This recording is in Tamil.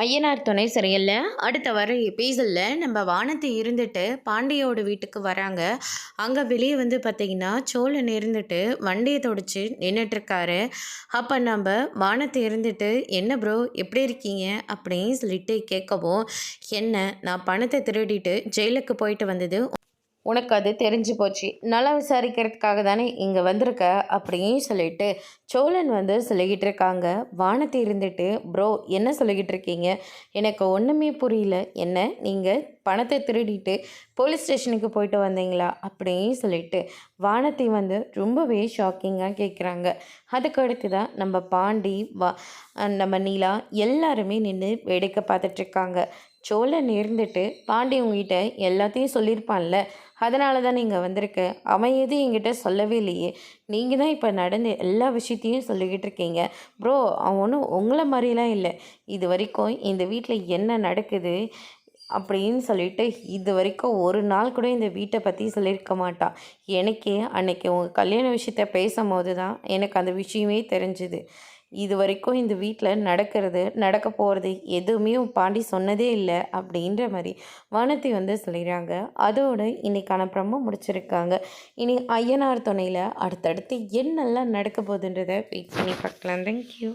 ஐயனார் துணை சரியில்ல. அடுத்த வர எபிசோட்ல நம்ம வானதி இருந்துட்டு பாண்டியோட வீட்டுக்கு வராங்க. அங்கே வெளியே வந்து பார்த்தீங்கன்னா சோழன் இருந்துட்டு வண்டியை தொடச்சி நின்றுட்டுருக்காரு. அப்போ நம்ம வானதி இருந்துட்டு என்ன ப்ரோ எப்படி இருக்கீங்க அப்படின்னு சொல்லிட்டு கேட்கவும், என்ன நான் பணத்தை திருடிட்டு ஜெயிலுக்கு போயிட்டு வந்தது உனக்கு அது தெரிஞ்சு போச்சு. நல்லா விசாரிக்கிறதுக்காக தானே இங்கே வந்திருக்க அப்படின்னு சொல்லிட்டு சோழன் வந்து சொல்லிக்கிட்டு இருக்காங்க. வானத்தை இருந்துட்டு ப்ரோ என்ன சொல்லிக்கிட்டு இருக்கீங்க, எனக்கு ஒன்றுமே புரியல. என்ன நீங்கள் பணத்தை திருடிட்டு போலீஸ் ஸ்டேஷனுக்கு போயிட்டு வந்தீங்களா அப்படின்னு சொல்லிட்டு வானத்தை வந்து ரொம்பவே ஷாக்கிங்காக கேட்குறாங்க. அதுக்கு அடுத்து தான் நம்ம பாண்டி நம்ம நீலா எல்லாருமே நின்று வேடிக்கை பார்த்துட்ருக்காங்க. சோழன் இருந்துட்டு பாண்டி உங்ககிட்ட எல்லாத்தையும் சொல்லியிருப்பான்ல, அதனால தான் நீங்கள் வந்திருக்க. அவன் எதுவும் என்கிட்ட சொல்லவே இல்லையே, நீங்கள் தான் இப்போ நடந்த எல்லா விஷயத்தையும் சொல்லிக்கிட்டு இருக்கீங்க. ப்ரோ அவன் ஒன்றும் உங்களை மாதிரிலாம் இல்லை. இது வரைக்கும் இந்த வீட்டில் என்ன நடக்குது அப்படின்னு சொல்லிட்டு இது வரைக்கும் ஒரு நாள் கூட இந்த வீட்டை பற்றி சொல்லியிருக்க மாட்டான். எனக்கே அன்னைக்கு உங்கள் கல்யாண விஷயத்த பேசும்போது தான் எனக்கு அந்த விஷயமே தெரிஞ்சுது. இது வரைக்கும் இந்த வீட்டில் நடக்க போகிறது எதுவுமே பாண்டி சொன்னதே இல்லை அப்படின்ற மாதிரி வானதி வந்து சொல்லிடுறாங்க. அதோடு இன்றைக்கான ப்ரமோ முடிச்சிருக்காங்க. இனி ஐயனார் துணையில் அடுத்தடுத்து என்னெல்லாம் நடக்க போகுதுன்றதை வெயிட் பண்ணி பார்க்கலாம். தேங்க்யூ.